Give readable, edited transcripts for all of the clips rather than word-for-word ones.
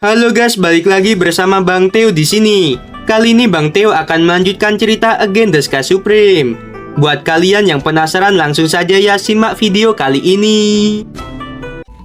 Halo guys, balik lagi bersama Bang Teo di sini. Kali ini Bang Teo akan melanjutkan cerita Again the Sky Supreme. Buat kalian yang penasaran, langsung saja ya simak video kali ini.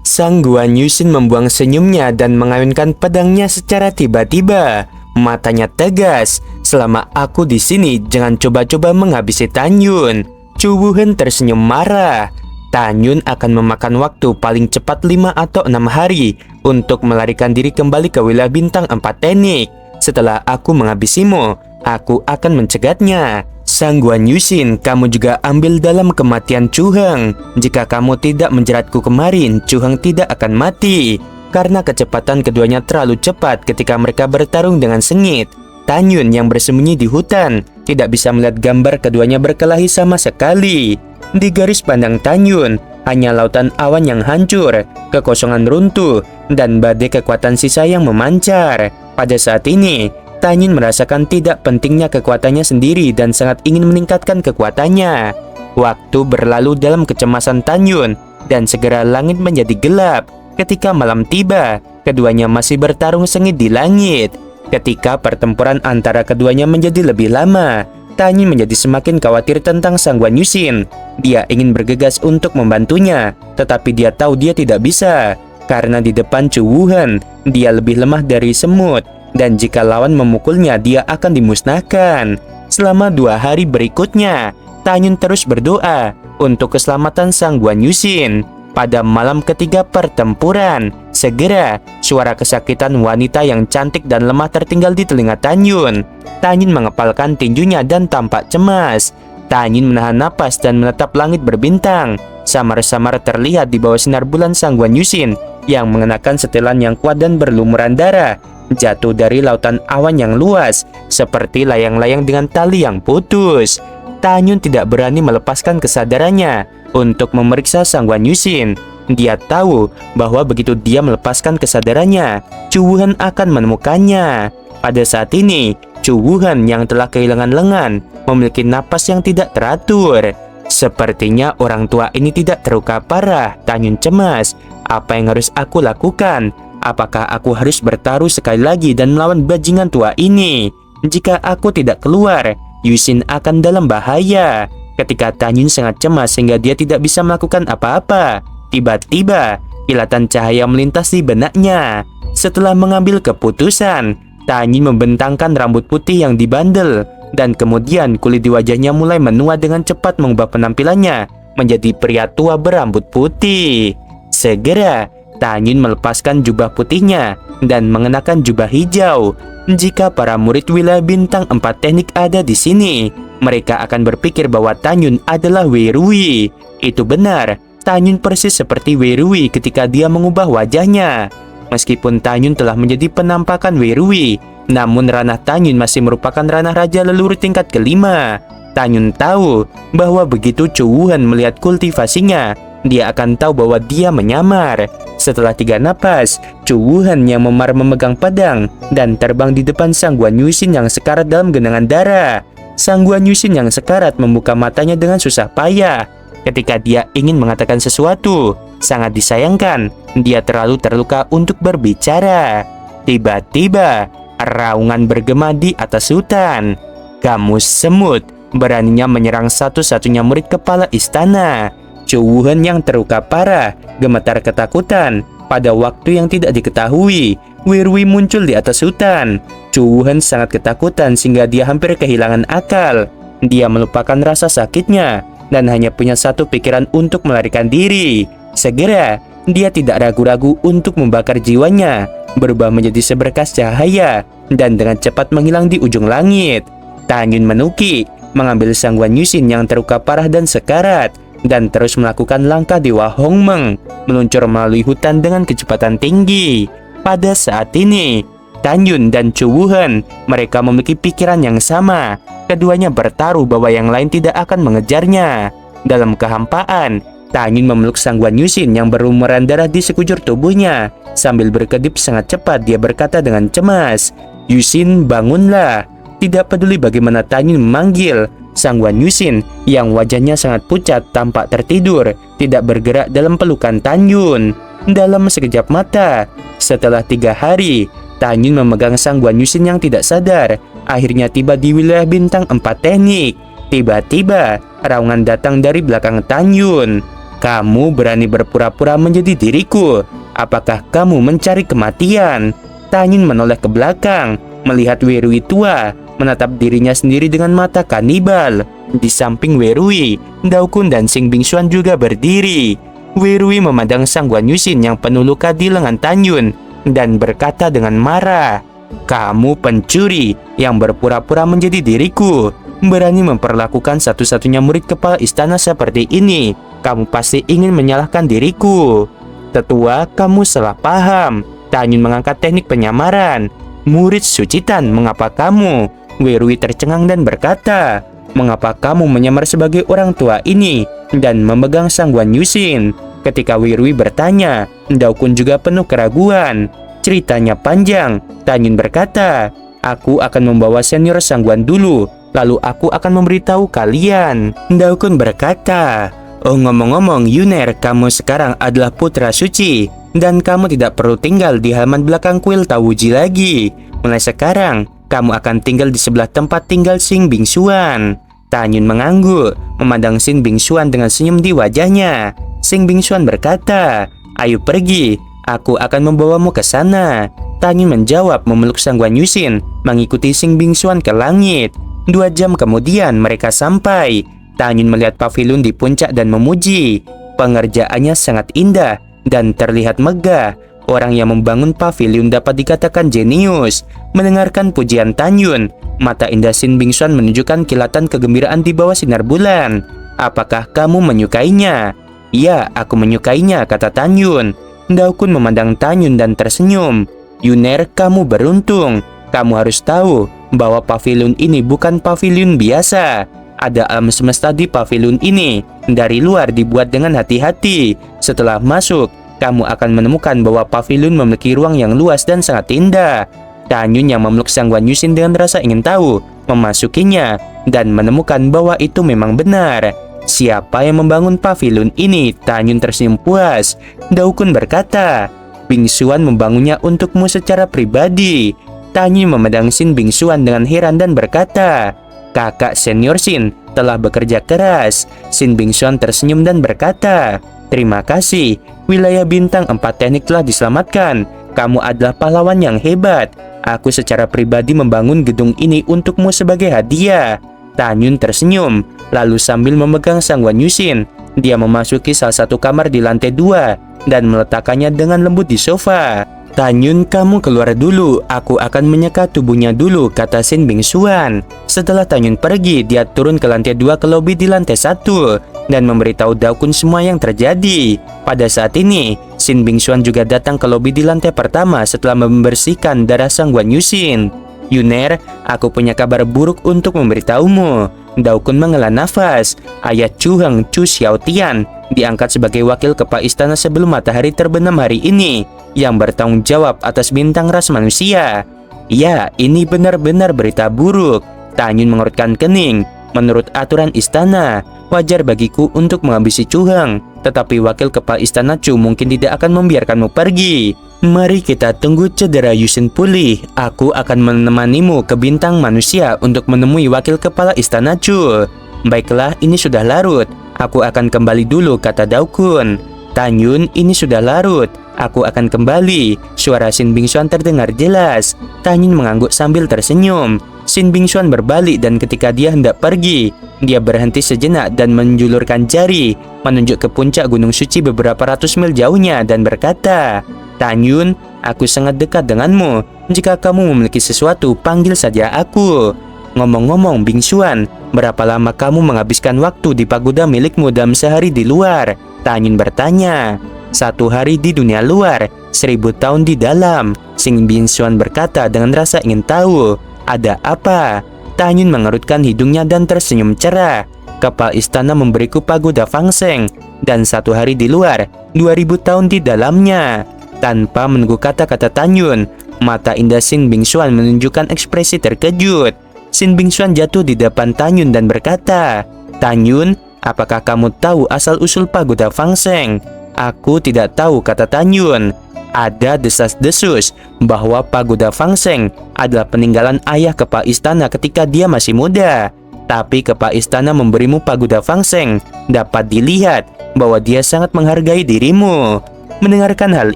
Sang Guan Yuxin membuang senyumnya dan mengayunkan pedangnya secara tiba-tiba. Matanya tegas. Selama aku di sini, jangan coba-coba menghabisi Tan Yun. Chu Wuhen tersenyum marah. Tan Yun akan memakan waktu paling cepat 5 atau 6 hari untuk melarikan diri kembali ke wilayah bintang 4 teknik. Setelah aku menghabisimu, aku akan mencegatnya. Sang Guan Yuxin, kamu juga ambil dalam kematian Chu Heng. Jika kamu tidak menjeratku kemarin, Chu Heng tidak akan mati. Karena kecepatan keduanya terlalu cepat ketika mereka bertarung dengan sengit. Tan Yun yang bersembunyi di hutan tidak bisa melihat gambar keduanya berkelahi sama sekali. Di garis pandang Tan Yun, hanya lautan awan yang hancur, kekosongan runtuh, dan badai kekuatan sisa yang memancar. Pada saat ini, Tan Yun merasakan tidak pentingnya kekuatannya sendiri dan sangat ingin meningkatkan kekuatannya. Waktu berlalu dalam kecemasan Tan Yun, dan segera langit menjadi gelap. Ketika malam tiba, keduanya masih bertarung sengit di langit. Ketika pertempuran antara keduanya menjadi lebih lama, Tan Yun menjadi semakin khawatir tentang Sang Guan Yuxin. Dia ingin bergegas untuk membantunya, tetapi dia tahu dia tidak bisa. Karena di depan Chu Wuhen, dia lebih lemah dari semut. Dan jika lawan memukulnya, dia akan dimusnahkan. Selama 2 hari berikutnya, Tan Yun terus berdoa untuk keselamatan Sang Guan Yuxin. Pada malam ketiga pertempuran, segera suara kesakitan wanita yang cantik dan lemah tertinggal di telinga Tan Yun. Tan Yun mengepalkan tinjunya dan tampak cemas. Tan Yun menahan napas dan menatap langit berbintang. Samar-samar terlihat di bawah sinar bulan Sang Guan Yuxin yang mengenakan setelan yang kuat dan berlumuran darah, jatuh dari lautan awan yang luas, seperti layang-layang dengan tali yang putus. Tan Yun tidak berani melepaskan kesadarannya untuk memeriksa Sang Guan Yuxin. Dia tahu bahwa begitu dia melepaskan kesadarannya, Chu Wuhen akan menemukannya. Pada saat ini, Chu Wuhen yang telah kehilangan lengan memiliki napas yang tidak teratur. Sepertinya orang tua ini tidak terluka parah. Tan Yun cemas. Apa yang harus aku lakukan? Apakah aku harus bertaruh sekali lagi dan melawan bajingan tua ini? Jika aku tidak keluar, Yuxin akan dalam bahaya. Ketika Tan Yun sangat cemas sehingga dia tidak bisa melakukan apa-apa, tiba-tiba kilatan cahaya melintas di benaknya. Setelah mengambil keputusan, Tan Yun membentangkan rambut putih yang dibandel, dan kemudian kulit di wajahnya mulai menua dengan cepat mengubah penampilannya menjadi pria tua berambut putih. Segera, Tan Yun melepaskan jubah putihnya dan mengenakan jubah hijau. Jika para murid wilayah bintang 4 teknik ada di sini, mereka akan berpikir bahwa Tan Yun adalah Wei Rui. Itu benar, Tan Yun persis seperti Wei Rui ketika dia mengubah wajahnya. Meskipun Tan Yun telah menjadi penampakan Wei Rui, namun ranah Tan Yun masih merupakan ranah raja leluhur tingkat kelima. Tan Yun tahu bahwa begitu Chu Wuhen melihat kultivasinya, dia akan tahu bahwa dia menyamar. Setelah 3 napas, Chu Wuhen yang memar memegang pedang dan terbang di depan Sang Guan Yuxin yang sekarat dalam genangan darah. Sang Guan Yuxin yang sekarat membuka matanya dengan susah payah. Ketika dia ingin mengatakan sesuatu, sangat disayangkan, dia terlalu terluka untuk berbicara. Tiba-tiba, raungan bergema di atas hutan. Kamu semut, beraninya menyerang satu-satunya murid kepala istana. Chu Wuhen yang terluka parah, gemetar ketakutan. Pada waktu yang tidak diketahui, Wei Rui muncul di atas hutan. Chu Wuhen sangat ketakutan sehingga dia hampir kehilangan akal. Dia melupakan rasa sakitnya dan hanya punya satu pikiran untuk melarikan diri. Segera, dia tidak ragu-ragu untuk membakar jiwanya, berubah menjadi seberkas cahaya, dan dengan cepat menghilang di ujung langit. Tan Yun menukik, mengambil Sang Guan Yuxin yang terluka parah dan sekarat, dan terus melakukan langkah Dewa Hongmeng, meluncur melalui hutan dengan kecepatan tinggi. Pada saat ini, Tan Yun dan Chu Wuhen, mereka memiliki pikiran yang sama. Keduanya bertaruh bahwa yang lain tidak akan mengejarnya. Dalam kehampaan, Tan Yun memeluk Sang Guan Yuxin yang berlumuran darah di sekujur tubuhnya. Sambil berkedip sangat cepat, dia berkata dengan cemas, "Yuxin, bangunlah." Tidak peduli bagaimana Tan Yun memanggil, Sang Guan Yuxin yang wajahnya sangat pucat tampak tertidur, tidak bergerak dalam pelukan Tan Yun. dalam sekejap mata. Setelah 3 hari, Tanyun memegang Sang Guan Yusin yang tidak sadar. Akhirnya tiba di wilayah bintang 4 teknik. Tiba-tiba, raungan datang dari belakang Tanyun. Kamu berani berpura-pura menjadi diriku? Apakah kamu mencari kematian? Tanyun menoleh ke belakang, melihat Werui tua menatap dirinya sendiri dengan mata kanibal. Di samping Werui, Daokun dan Xing Bingxuan juga berdiri. Werui memandang Sang Guan Yusin yang penuh luka di lengan Tanyun dan berkata dengan marah, "Kamu pencuri yang berpura-pura menjadi diriku. Berani memperlakukan satu-satunya murid kepala istana seperti ini. Kamu pasti ingin menyalahkan diriku." "Tetua, kamu salah paham." Tanyun mengangkat teknik penyamaran. "Murid Sucitan, mengapa kamu?" Werui tercengang dan berkata, "Mengapa kamu menyamar sebagai orang tua ini dan memegang Sang Guan Yusin?" Ketika Werui bertanya, Daokun juga penuh keraguan. Ceritanya panjang. Tanyun berkata, "Aku akan membawa senior Sang Guan dulu, lalu aku akan memberitahu kalian." Daokun berkata, "Oh, ngomong-ngomong, Yuner, kamu sekarang adalah putra suci, dan kamu tidak perlu tinggal di halaman belakang kuil Tawuji lagi. Mulai sekarang, kamu akan tinggal di sebelah tempat tinggal Xing Bingxuan." Tanyun mengangguk, memandang Xing Bingxuan dengan senyum di wajahnya. Xing Bingxuan berkata, "Ayo pergi, aku akan membawamu ke sana." Tanyun menjawab memeluk Sang Guan Yusin, mengikuti Xing Bingxuan ke langit. 2 jam kemudian mereka sampai. Tanyun melihat pavilion di puncak dan memuji. Pengerjaannya sangat indah dan terlihat megah. Orang yang membangun pavilion dapat dikatakan jenius. Mendengarkan pujian Tanyun, mata indah Xing Bingxuan menunjukkan kilatan kegembiraan di bawah sinar bulan. "Apakah kamu menyukainya?" "Ya, aku menyukainya," kata Tanyun. Daokun memandang Tanyun dan tersenyum. "Yuner, kamu beruntung. Kamu harus tahu bahwa pavilion ini bukan pavilion biasa. Ada alam semesta di pavilion ini. Dari luar dibuat dengan hati-hati. Setelah masuk, kamu akan menemukan bahwa pavilion memiliki ruang yang luas dan sangat indah." Tanyun yang memeluk Sang Guan Yusin dengan rasa ingin tahu, memasukinya dan menemukan bahwa itu memang benar. "Siapa yang membangun pavilion ini?" Tanyun tersenyum puas. Daokun berkata, "Bingxuan membangunnya untukmu secara pribadi." Tanyun memandang Xing Bingxuan dengan heran dan berkata, "Kakak senior Xin telah bekerja keras." Xing Bingxuan tersenyum dan berkata, "Terima kasih, wilayah bintang 4 teknik telah diselamatkan. Kamu adalah pahlawan yang hebat. Aku secara pribadi membangun gedung ini untukmu sebagai hadiah." Tanyun tersenyum, lalu sambil memegang Sang Guan Yusin, dia memasuki salah satu kamar di lantai 2 dan meletakkannya dengan lembut di sofa. "Tanyun, kamu keluar dulu, aku akan menyeka tubuhnya dulu," kata Xing Bingxuan. Setelah Tanyun pergi, dia turun ke lantai 2 ke lobi di lantai 1 dan memberitahu Daokun semua yang terjadi. Pada saat ini, Xing Bingxuan juga datang ke lobi di lantai pertama setelah membersihkan darah Sang Guan Yusin. "Yuner, aku punya kabar buruk untuk memberitahumu." Daokun menghela nafas. Ayah Chu Heng, Chu Xiaotian, diangkat sebagai wakil kepala istana sebelum matahari terbenam hari ini, yang bertanggung jawab atas bintang ras manusia. "Ya, ini benar-benar berita buruk." Tanyun mengerutkan kening. "Menurut aturan istana, wajar bagiku untuk menghabisi Chu Heng, tetapi wakil kepala istana Chu mungkin tidak akan membiarkanmu pergi. Mari kita tunggu cedera Yusin pulih. Aku akan menemanimu ke bintang manusia untuk menemui wakil kepala istana Chu." "Baiklah, ini sudah larut. Aku akan kembali dulu," kata Daokun. "Tanyun, ini sudah larut. Aku akan kembali." Suara Xing Bingxuan terdengar jelas. Tanyun mengangguk sambil tersenyum. Xing Bingxuan berbalik dan ketika dia hendak pergi, dia berhenti sejenak dan menjulurkan jari menunjuk ke puncak gunung suci beberapa ratus mil jauhnya dan berkata, "Tanyun, aku sangat dekat denganmu. Jika kamu memiliki sesuatu, panggil saja aku." "Ngomong-ngomong, Bingxuan, berapa lama kamu menghabiskan waktu di pagoda milikmu dalam sehari di luar?" Tanyun bertanya. "1 hari di dunia luar, 1000 tahun di dalam." Xing Bingxuan berkata dengan rasa ingin tahu. "Ada apa?" Tanyun mengerutkan hidungnya dan tersenyum cerah. "Kepala istana memberiku pagoda Fangseng, dan 1 hari di luar, 2000 tahun di dalamnya." Tanpa menunggu kata-kata Tanyun, mata indah Xing Bingxuan menunjukkan ekspresi terkejut. Xing Bingxuan jatuh di depan Tanyun dan berkata, "Tanyun, apakah kamu tahu asal-usul pagoda Fangseng?" Aku tidak tahu, kata Tanyun. Ada desas-desus bahwa pagoda Fangseng adalah peninggalan ayah kepala istana ketika dia masih muda. Tapi kepala istana memberimu pagoda Fangseng. Dapat dilihat bahwa dia sangat menghargai dirimu. Mendengarkan hal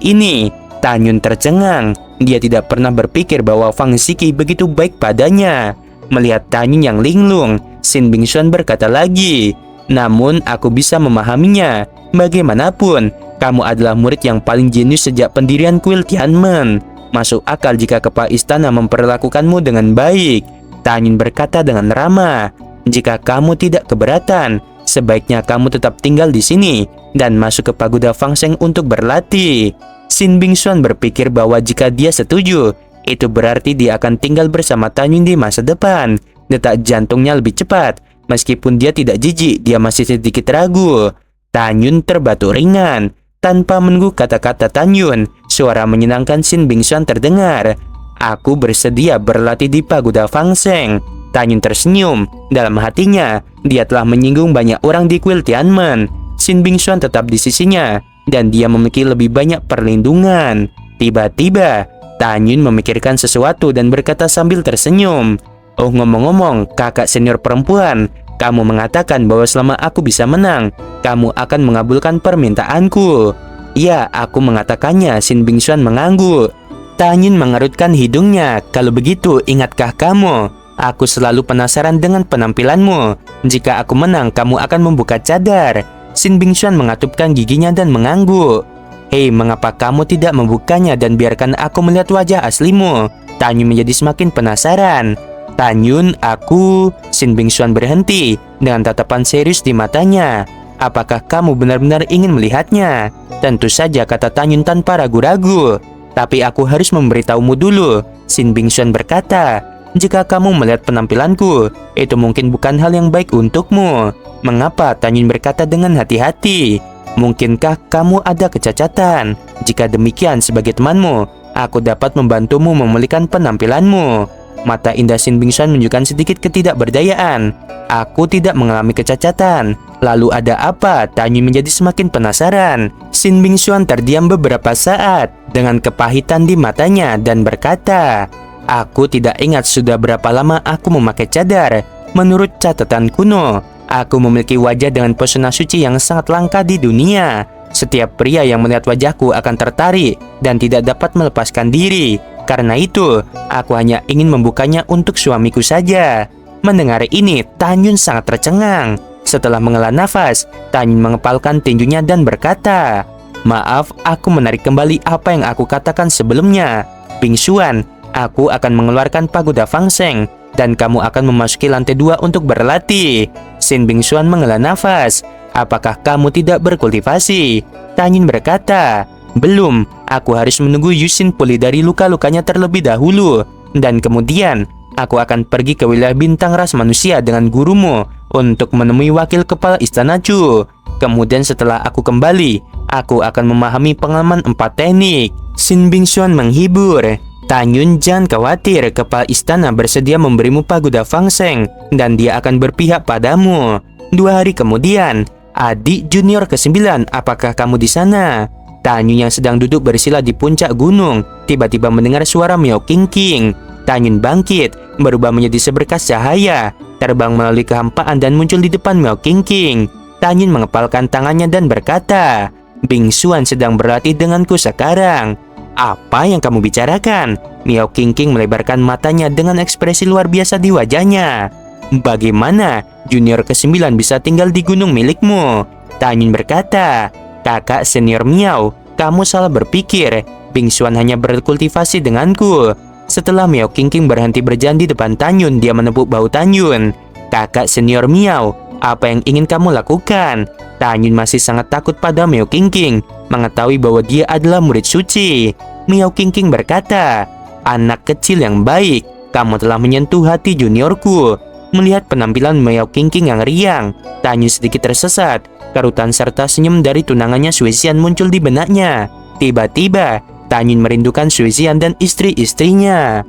ini, Tanyun tercengang. Dia tidak pernah berpikir bahwa Fang Ziki begitu baik padanya. Melihat Tanyun yang linglung, Xin Bingshuan berkata lagi, "Namun aku bisa memahaminya. Bagaimanapun, kamu adalah murid yang paling jenius sejak pendirian kuil Tianmen. Masuk akal jika kepala istana memperlakukanmu dengan baik." Tanyun berkata dengan ramah, "Jika kamu tidak keberatan, sebaiknya kamu tetap tinggal di sini dan masuk ke pagoda Fangseng untuk berlatih." Xin Bingshuan berpikir bahwa jika dia setuju, itu berarti dia akan tinggal bersama Tanyun di masa depan. Detak jantungnya lebih cepat. Meskipun dia tidak jijik, dia masih sedikit ragu. Tanyun terbatuk ringan. Tanpa menunggu kata-kata Tanyun, suara menyenangkan Xin Bingshuan terdengar. "Aku bersedia berlatih di pagoda Fangseng." Tanyun tersenyum. Dalam hatinya, dia telah menyinggung banyak orang di kuil Tianmen. Xin Bingshuan tetap di sisinya, dan dia memiliki lebih banyak perlindungan. Tiba-tiba, Tanyun memikirkan sesuatu dan berkata sambil tersenyum, "Oh, ngomong-ngomong, kakak senior perempuan, kamu mengatakan bahwa selama aku bisa menang, kamu akan mengabulkan permintaanku." "Ya, aku mengatakannya." Xin Bingshuan mengangguk. Tanyun mengerutkan hidungnya. "Kalau begitu, ingatkah kamu? Aku selalu penasaran dengan penampilanmu. Jika aku menang, kamu akan membuka cadar." Xin Bingshuan mengatupkan giginya dan mengangguk. "Hei, mengapa kamu tidak membukanya dan biarkan aku melihat wajah aslimu?" Tanyun menjadi semakin penasaran. "Tanyun, aku..." Xin Bingshuan berhenti dengan tatapan serius di matanya. "Apakah kamu benar-benar ingin melihatnya?" "Tentu saja," kata Tanyun tanpa ragu-ragu. "Tapi aku harus memberitahumu dulu," Xin Bingshuan berkata. "Jika kamu melihat penampilanku, itu mungkin bukan hal yang baik untukmu." "Mengapa?" Tanyun berkata dengan hati-hati. "Mungkinkah kamu ada kecacatan? Jika demikian, sebagai temanmu, aku dapat membantumu memulihkan penampilanmu." Mata indah Xin Bingshuan menunjukkan sedikit ketidakberdayaan. "Aku tidak mengalami kecacatan." "Lalu ada apa?" Tanyun menjadi semakin penasaran. Xin Bingshuan terdiam beberapa saat dengan kepahitan di matanya dan berkata, "Aku tidak ingat sudah berapa lama aku memakai cadar. Menurut catatan kuno, aku memiliki wajah dengan pesona suci yang sangat langka di dunia. Setiap pria yang melihat wajahku akan tertarik dan tidak dapat melepaskan diri. Karena itu, aku hanya ingin membukanya untuk suamiku saja." Mendengar ini, Tanyun sangat tercengang. Setelah menghela nafas, Tanyun mengepalkan tinjunya dan berkata, "Maaf, aku menarik kembali apa yang aku katakan sebelumnya. Bingshuan, aku akan mengeluarkan pagoda Fangseng dan kamu akan memasuki lantai 2 untuk berlatih." Xin Bingshuan menghela nafas. "Apakah kamu tidak berkultivasi?" Tanyun berkata, "Belum, aku harus menunggu Yusin pulih dari luka-lukanya terlebih dahulu. Dan kemudian, aku akan pergi ke wilayah bintang ras manusia dengan gurumu untuk menemui wakil kepala istana Chu. Kemudian setelah aku kembali, aku akan memahami pengalaman 4 teknik." Xin Bingshuan menghibur. "Tanyun, jangan khawatir, kepala istana bersedia memberimu pagoda Fangseng dan dia akan berpihak padamu." 2 hari kemudian, "Adik junior ke-9, apakah kamu di sana?" Tanyun yang sedang duduk bersila di puncak gunung tiba-tiba mendengar suara Miao Qingqing. Tanyun bangkit, berubah menjadi seberkas cahaya, terbang melalui kehampaan dan muncul di depan Miao Qingqing. Tanyun mengepalkan tangannya dan berkata, "Bingshuan sedang berlatih denganku sekarang." "Apa yang kamu bicarakan?" Miao Qingqing melebarkan matanya dengan ekspresi luar biasa di wajahnya. "Bagaimana junior ke-9 bisa tinggal di gunung milikmu?" Tanyun berkata, "Kakak senior Miao, kamu salah berpikir. Bingshuan hanya berkultivasi denganku." Setelah Miao Qingqing berhenti berjalan di depan Tanyun, dia menepuk bahu Tanyun. "Kakak senior Miao, apa yang ingin kamu lakukan?" Tanyun masih sangat takut pada Miao Qingqing, mengetahui bahwa dia adalah murid suci. Miao Qingqing berkata, "Anak kecil yang baik, kamu telah menyentuh hati juniorku." Melihat penampilan Miao Qingqing yang riang, Tanyun sedikit tersesat. Kerutan serta senyum dari tunangannya Suezian muncul di benaknya. Tiba-tiba, Tanyun merindukan Suezian dan istri-istrinya.